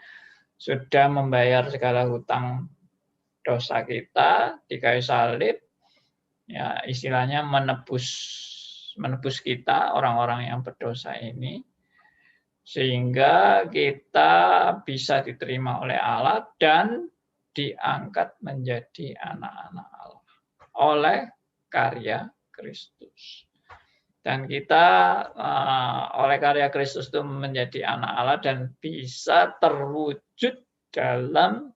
sudah membayar segala hutang dosa kita di kayu salib, ya istilahnya menebus kita orang-orang yang berdosa ini, sehingga kita bisa diterima oleh Allah dan diangkat menjadi anak-anak Allah oleh karya Kristus. Dan kita oleh karya Kristus itu menjadi anak Allah dan bisa terwujud dalam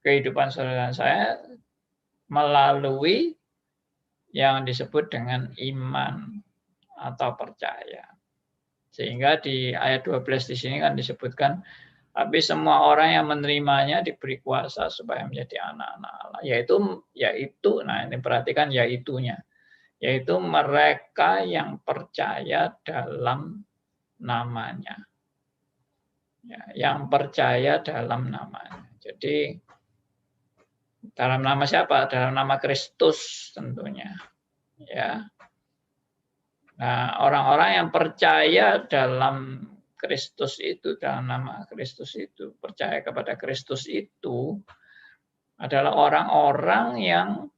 kehidupan saudara dan saya melalui yang disebut dengan iman atau percaya. Sehingga di ayat 12 di sini kan disebutkan, tapi semua orang yang menerimanya diberi kuasa supaya menjadi anak-anak Allah. Yaitu, nah ini perhatikan yaitunya. Yaitu mereka yang percaya dalam namanya. Ya, yang percaya dalam namanya. Jadi dalam nama siapa? Dalam nama Kristus tentunya. Ya. Nah, orang-orang yang percaya dalam Kristus itu, dalam nama Kristus itu, percaya kepada Kristus itu adalah orang-orang yang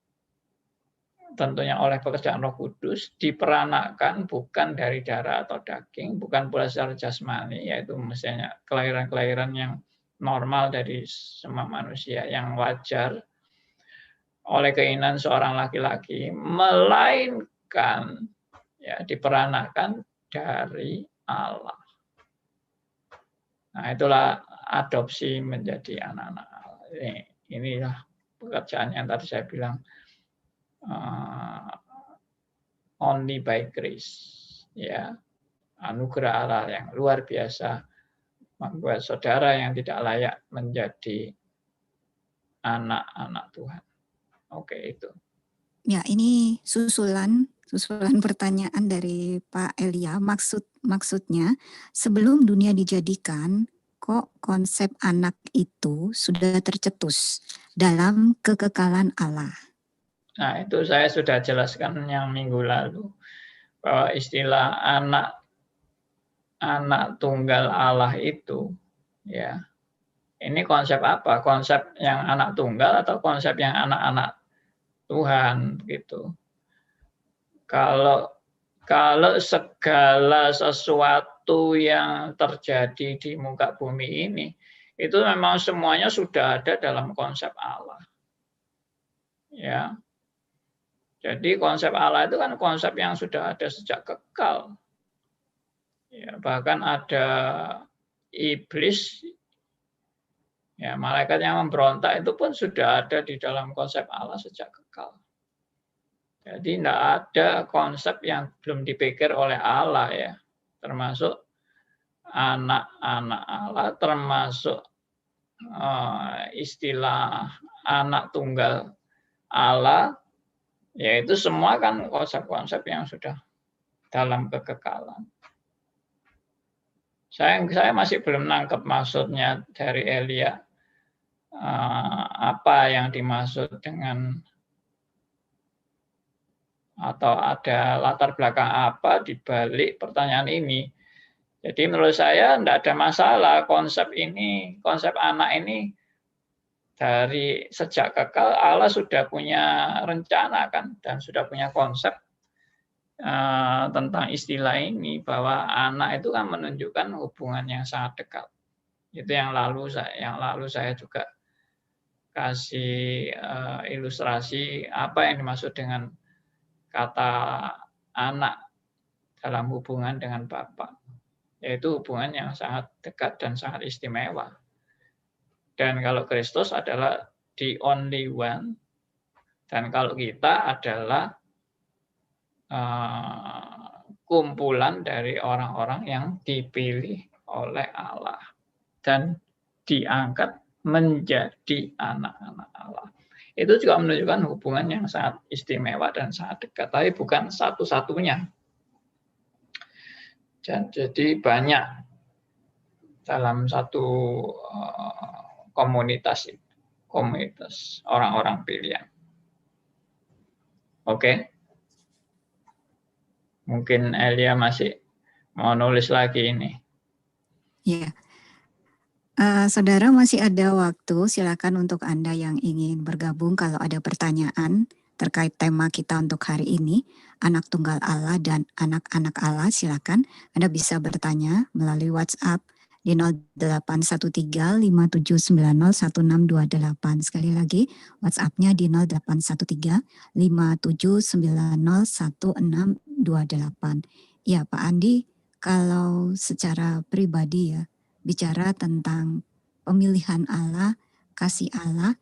tentunya oleh pekerjaan Roh Kudus diperanakan bukan dari darah atau daging, bukan pula secara jasmani, yaitu misalnya kelahiran-kelahiran yang normal dari semua manusia yang wajar oleh keinginan seorang laki-laki, melainkan ya diperanakan dari Allah. Nah, itulah adopsi menjadi anak-anak Allah. Inilah pekerjaan yang tadi saya bilang only by grace, ya, anugerah Allah yang luar biasa membuat saudara yang tidak layak menjadi anak-anak Tuhan. Oke, itu. Ya, ini susulan pertanyaan dari Pak Elia. Maksudnya sebelum dunia dijadikan, kok konsep anak itu sudah tercetus dalam kekekalan Allah? Nah, itu saya sudah jelaskan yang minggu lalu, bahwa istilah anak tunggal Allah itu, ya, ini konsep apa? Konsep yang anak tunggal atau konsep yang anak-anak Tuhan, gitu. Kalau segala sesuatu yang terjadi di muka bumi ini, itu memang semuanya sudah ada dalam konsep Allah. Ya. Jadi konsep Allah itu kan konsep yang sudah ada sejak kekal. Ya, bahkan ada iblis, ya, malaikat yang memberontak itu pun sudah ada di dalam konsep Allah sejak kekal. Jadi tidak ada konsep yang belum dipikir oleh Allah, ya, termasuk anak-anak Allah, termasuk istilah anak tunggal Allah, yaitu semua kan konsep-konsep yang sudah dalam kekekalan. Saya masih belum nangkep maksudnya dari Elia, apa yang dimaksud dengan, atau ada latar belakang apa di balik pertanyaan ini. Jadi menurut saya tidak ada masalah konsep ini, konsep anak ini dari sejak kekal Allah sudah punya rencana kan, dan sudah punya konsep tentang istilah ini, bahwa anak itu kan menunjukkan hubungan yang sangat dekat. Itu yang lalu saya juga kasih ilustrasi apa yang dimaksud dengan kata anak dalam hubungan dengan Bapa, yaitu hubungan yang sangat dekat dan sangat istimewa. Dan kalau Kristus adalah the only one, dan kalau kita adalah kumpulan dari orang-orang yang dipilih oleh Allah dan diangkat menjadi anak-anak Allah. Itu juga menunjukkan hubungan yang sangat istimewa dan sangat dekat, tapi bukan satu-satunya. Jadi banyak dalam satu komunitas orang-orang pilihan. Oke. Mungkin Elia masih mau nulis lagi ini. Ya. Saudara masih ada waktu, silakan untuk Anda yang ingin bergabung kalau ada pertanyaan terkait tema kita untuk hari ini, anak tunggal Allah dan anak-anak Allah, silakan Anda bisa bertanya melalui WhatsApp di 081357901628. Sekali lagi, WhatsApp-nya di 081357901628. Ya, Pak Andi, kalau secara pribadi ya, bicara tentang pemilihan Allah, kasih Allah,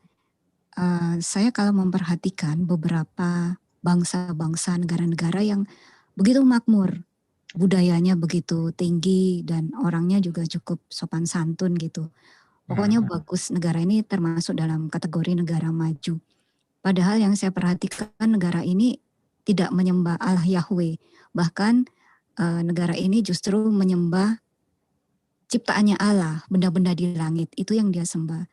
saya kalau memperhatikan beberapa bangsa-bangsa, negara-negara yang begitu makmur, budayanya begitu tinggi dan orangnya juga cukup sopan santun gitu. Pokoknya bagus, negara ini termasuk dalam kategori negara maju. Padahal yang saya perhatikan negara ini tidak menyembah Allah Yahweh. Bahkan negara ini justru menyembah ciptaannya Allah, benda-benda di langit, itu yang dia sembah.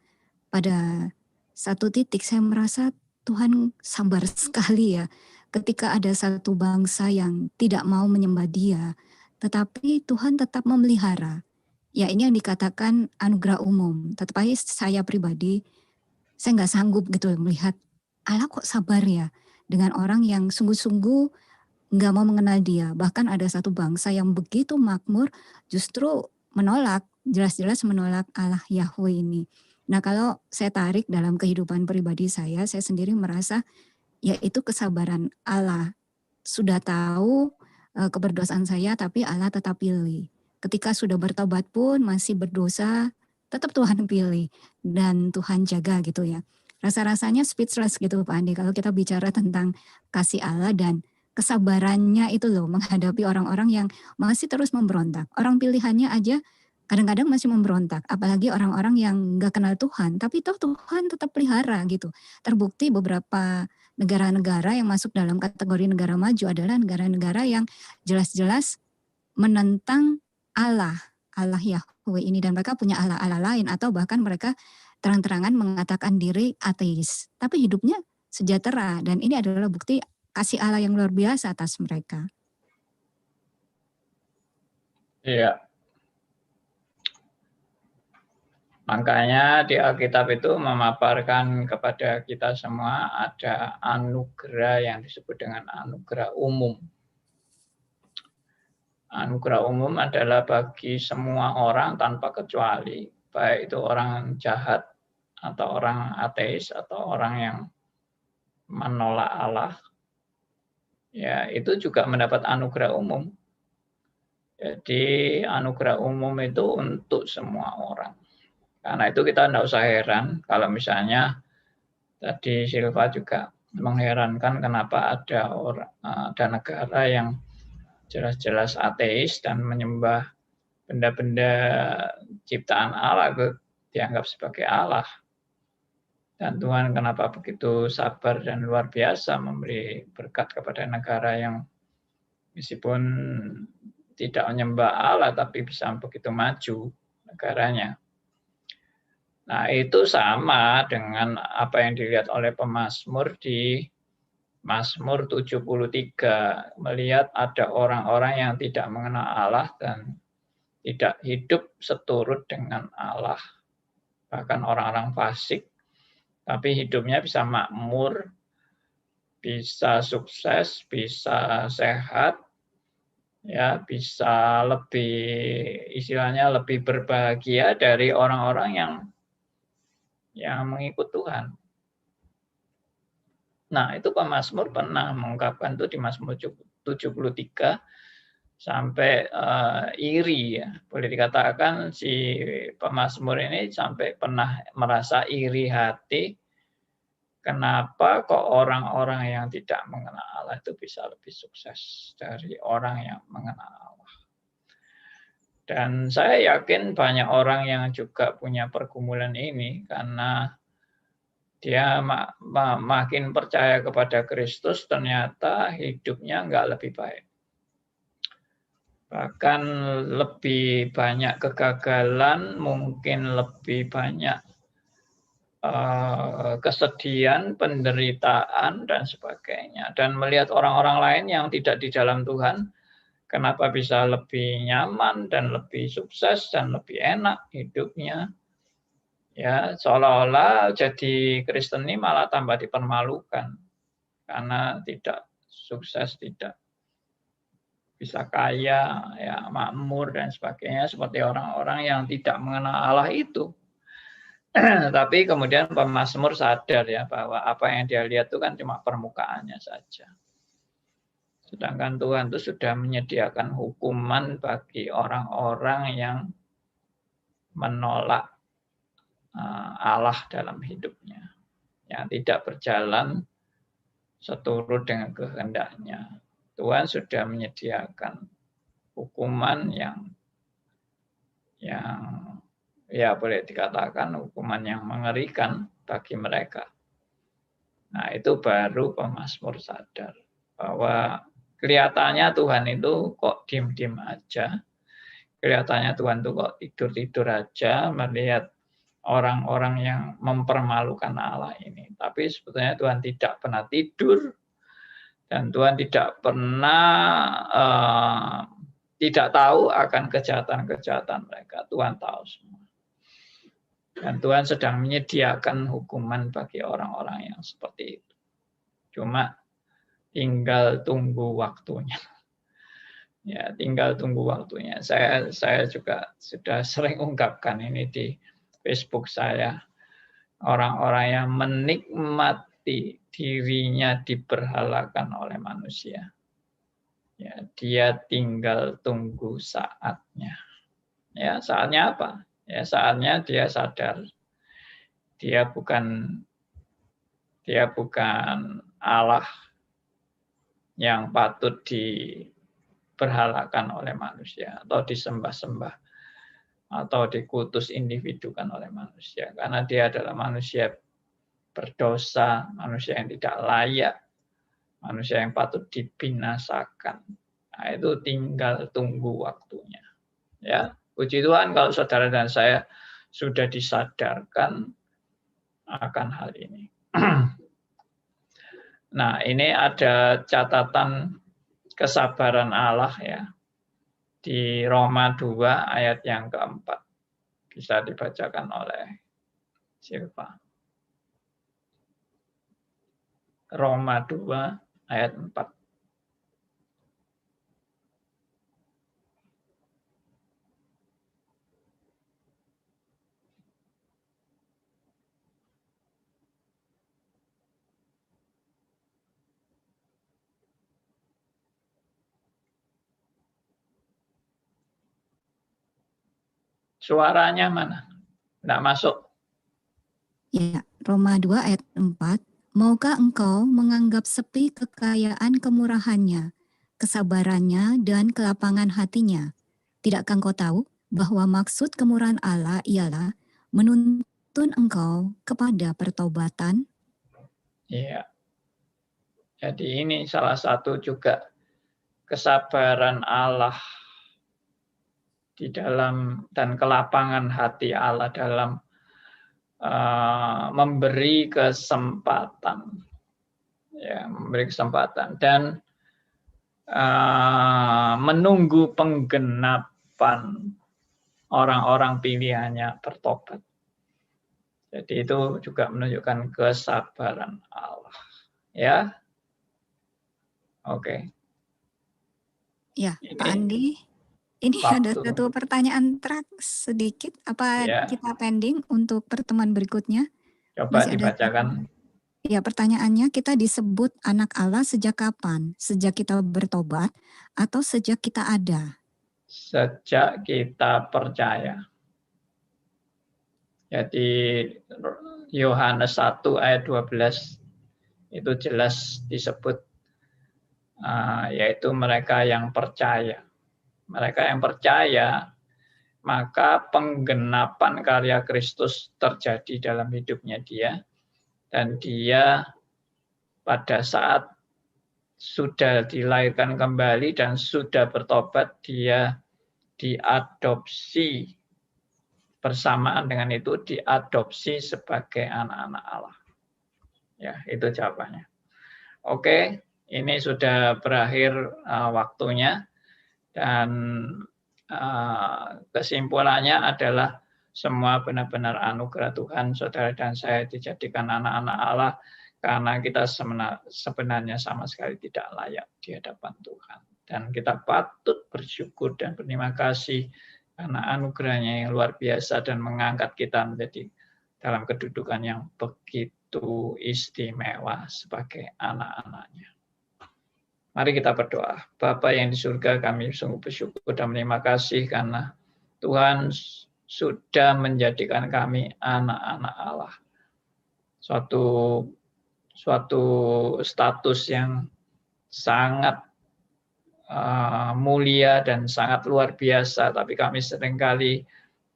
Pada satu titik saya merasa Tuhan sabar sekali ya, ketika ada satu bangsa yang tidak mau menyembah Dia, tetapi Tuhan tetap memelihara. Ya, ini yang dikatakan anugerah umum. Tetapi saya pribadi, saya nggak sanggup gitu melihat Allah kok sabar ya dengan orang yang sungguh-sungguh nggak mau mengenal Dia. Bahkan ada satu bangsa yang begitu makmur justru menolak, jelas-jelas menolak Allah Yahweh ini. Nah, kalau saya tarik dalam kehidupan pribadi saya sendiri merasa yaitu kesabaran Allah. Sudah tahu keberdosaan saya, tapi Allah tetap pilih. Ketika sudah bertobat pun masih berdosa, tetap Tuhan pilih dan Tuhan jaga gitu ya. Rasa-rasanya speechless gitu Pak Andi kalau kita bicara tentang kasih Allah dan kesabarannya itu loh menghadapi orang-orang yang masih terus memberontak. Orang pilihannya aja kadang-kadang masih memberontak, apalagi orang-orang yang nggak kenal Tuhan, tapi toh Tuhan tetap pelihara gitu. Terbukti beberapa negara-negara yang masuk dalam kategori negara maju adalah negara-negara yang jelas-jelas menentang Allah Yahweh ini, dan mereka punya Allah-Allah lain atau bahkan mereka terang-terangan mengatakan diri ateis, tapi hidupnya sejahtera, dan ini adalah bukti kasih Allah yang luar biasa atas mereka. Iya. Makanya di Alkitab itu memaparkan kepada kita semua ada anugerah yang disebut dengan anugerah umum. Anugerah umum adalah bagi semua orang tanpa kecuali, baik itu orang jahat atau orang ateis atau orang yang menolak Allah. Ya, itu juga mendapat anugerah umum. Jadi anugerah umum itu untuk semua orang. Karena itu kita tidak usah heran kalau misalnya tadi Silva juga mengherankan kenapa ada negara yang jelas-jelas ateis dan menyembah benda-benda ciptaan Allah itu dianggap sebagai Allah. Dan Tuhan kenapa begitu sabar dan luar biasa memberi berkat kepada negara yang meskipun tidak menyembah Allah tapi bisa begitu maju negaranya. Nah, itu sama dengan apa yang dilihat oleh pemazmur di Mazmur 73, melihat ada orang-orang yang tidak mengenal Allah dan tidak hidup seturut dengan Allah. Bahkan orang-orang fasik tapi hidupnya bisa makmur, bisa sukses, bisa sehat, ya bisa lebih istilahnya lebih berbahagia dari orang-orang yang mengikut Tuhan. Nah, itu pemazmur pernah mengungkapkan itu di Mazmur 73 sampai iri ya. Boleh dikatakan si pemazmur ini sampai pernah merasa iri hati. Kenapa kok orang-orang yang tidak mengenal Allah itu bisa lebih sukses dari orang yang mengenal Allah? Dan saya yakin banyak orang yang juga punya pergumulan ini karena dia makin percaya kepada Kristus, ternyata hidupnya enggak lebih baik. Bahkan lebih banyak kegagalan, mungkin lebih banyak kesedihan, penderitaan, dan sebagainya. Dan melihat orang-orang lain yang tidak di dalam Tuhan, kenapa bisa lebih nyaman, dan lebih sukses, dan lebih enak hidupnya. Ya, seolah-olah jadi Kristen ini malah tambah dipermalukan karena tidak sukses, tidak bisa kaya, ya makmur dan sebagainya seperti orang-orang yang tidak mengenal Allah itu. Tapi kemudian pemazmur sadar ya bahwa apa yang dia lihat itu kan cuma permukaannya saja. Sedangkan Tuhan itu sudah menyediakan hukuman bagi orang-orang yang menolak Allah dalam hidupnya, yang tidak berjalan seturut dengan kehendaknya. Tuhan sudah menyediakan hukuman yang ya boleh dikatakan hukuman yang mengerikan bagi mereka. Nah, itu baru pemazmur sadar bahwa kelihatannya Tuhan itu kok diem-diem aja. Kelihatannya Tuhan itu kok tidur-tidur aja melihat orang-orang yang mempermalukan Allah ini. Tapi sebetulnya Tuhan tidak pernah tidur dan Tuhan tidak pernah tidak tahu akan kejahatan-kejahatan mereka. Tuhan tahu semua. Dan Tuhan sedang menyediakan hukuman bagi orang-orang yang seperti itu. Cuma tinggal tunggu waktunya. Ya, tinggal tunggu waktunya. Saya juga sudah sering ungkapkan ini di Facebook saya. Orang-orang yang menikmati dirinya diberhalakan oleh manusia. Ya, dia tinggal tunggu saatnya. Ya, saatnya apa? Ya, saatnya dia sadar dia bukan Allah yang patut diberhalakan oleh manusia atau disembah-sembah atau dikutus individukan oleh manusia, karena dia adalah manusia berdosa, manusia yang tidak layak, manusia yang patut dibinasakan. Nah, itu tinggal tunggu waktunya. Ya, puji Tuhan kalau saudara dan saya sudah disadarkan akan hal ini. Nah, ini ada catatan kesabaran Allah ya. Di Roma 2 ayat yang keempat. Bisa dibacakan oleh Silva. Roma 2 ayat 4. Suaranya mana? Tidak masuk. Ya, Roma 2 ayat 4. Maukah engkau menganggap sepi kekayaan kemurahannya, kesabarannya, dan kelapangan hatinya? Tidakkah engkau tahu bahwa maksud kemurahan Allah ialah menuntun engkau kepada pertobatan? Iya. Jadi ini salah satu juga kesabaran Allah di dalam dan kelapangan hati Allah dalam memberi kesempatan, ya, memberi kesempatan dan menunggu penggenapan orang-orang pilihannya bertobat. Jadi itu juga menunjukkan kesabaran Allah. Ya, oke. Ya, Pak Ini Andi, ini ada waktu. satu pertanyaan sedikit. Apa Ya, kita pending untuk pertemuan berikutnya? coba Masih ada dibacakan. Ya, pertanyaannya, kita disebut anak Allah sejak kapan? Sejak kita bertobat atau sejak kita ada? Sejak kita percaya. Jadi Yohanes 1 ayat 12 itu jelas disebut, yaitu mereka yang percaya. Mereka yang percaya, maka penggenapan karya Kristus terjadi dalam hidupnya dia, dan dia pada saat sudah dilahirkan kembali dan sudah bertobat, dia diadopsi, bersamaan dengan itu diadopsi sebagai anak-anak Allah. Ya, itu jawabannya. Oke, ini sudah berakhir waktunya, dan kesimpulannya adalah semua benar-benar anugerah Tuhan. Saudara dan saya dijadikan anak-anak Allah karena kita sebenarnya sama sekali tidak layak di hadapan Tuhan. Dan kita patut bersyukur dan berterima kasih karena anugerahnya yang luar biasa dan mengangkat kita menjadi dalam kedudukan yang begitu istimewa sebagai anak-anaknya. Mari kita berdoa. Bapa yang di surga, kami sungguh bersyukur dan terima kasih karena Tuhan sudah menjadikan kami anak-anak Allah. Suatu status yang sangat mulia dan sangat luar biasa, tapi kami seringkali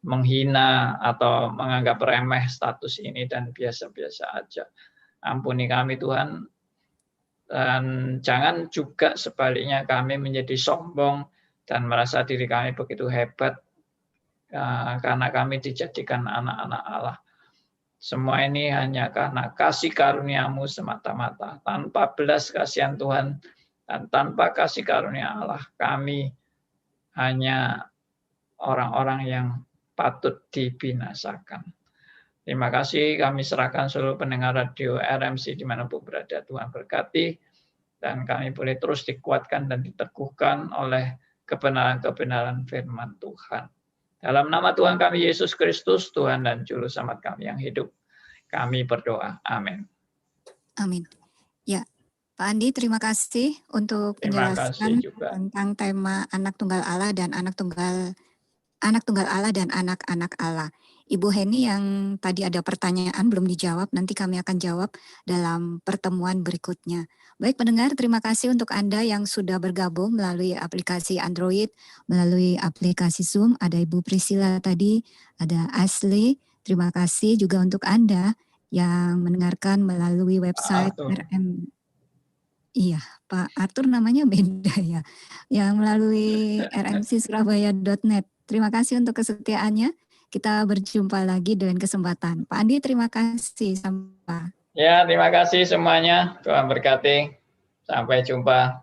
menghina atau menganggap remeh status ini dan biasa-biasa aja. Ampuni kami Tuhan, dan jangan juga sebaliknya kami menjadi sombong dan merasa diri kami begitu hebat karena kami dijadikan anak-anak Allah. Semua ini hanya karena kasih karunia-Mu semata-mata. Tanpa belas kasihan Tuhan dan tanpa kasih karunia Allah, kami hanya orang-orang yang patut dibinasakan. Terima kasih, kami serahkan seluruh pendengar radio RMC dimanapun berada. Tuhan berkati, dan kami boleh terus dikuatkan dan diteguhkan oleh kebenaran-kebenaran firman Tuhan. Dalam nama Tuhan kami Yesus Kristus, Tuhan dan Juru Selamat kami yang hidup, kami berdoa. Amin. Amin. Ya, Pak Andi, terima kasih untuk penjelasan tentang tema anak tunggal Allah dan anak tunggal Allah dan anak-anak Allah. Ibu Heni yang tadi ada pertanyaan belum dijawab, nanti kami akan jawab dalam pertemuan berikutnya. Baik pendengar, terima kasih untuk Anda yang sudah bergabung melalui aplikasi Android, melalui aplikasi Zoom. Ada Ibu Priscilla tadi, ada Ashley. Terima kasih juga untuk Anda yang mendengarkan melalui website RM. Iya, Pak Arthur namanya beda ya. Yang melalui rmcsurabaya.net. Terima kasih untuk kesetiaannya. Kita berjumpa lagi dengan kesempatan. Pak Andi, terima kasih. Sampai. Ya, terima kasih semuanya. Tuhan berkati. Sampai jumpa.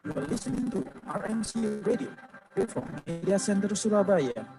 You are listening to RMC Radio, from Media Center Surabaya.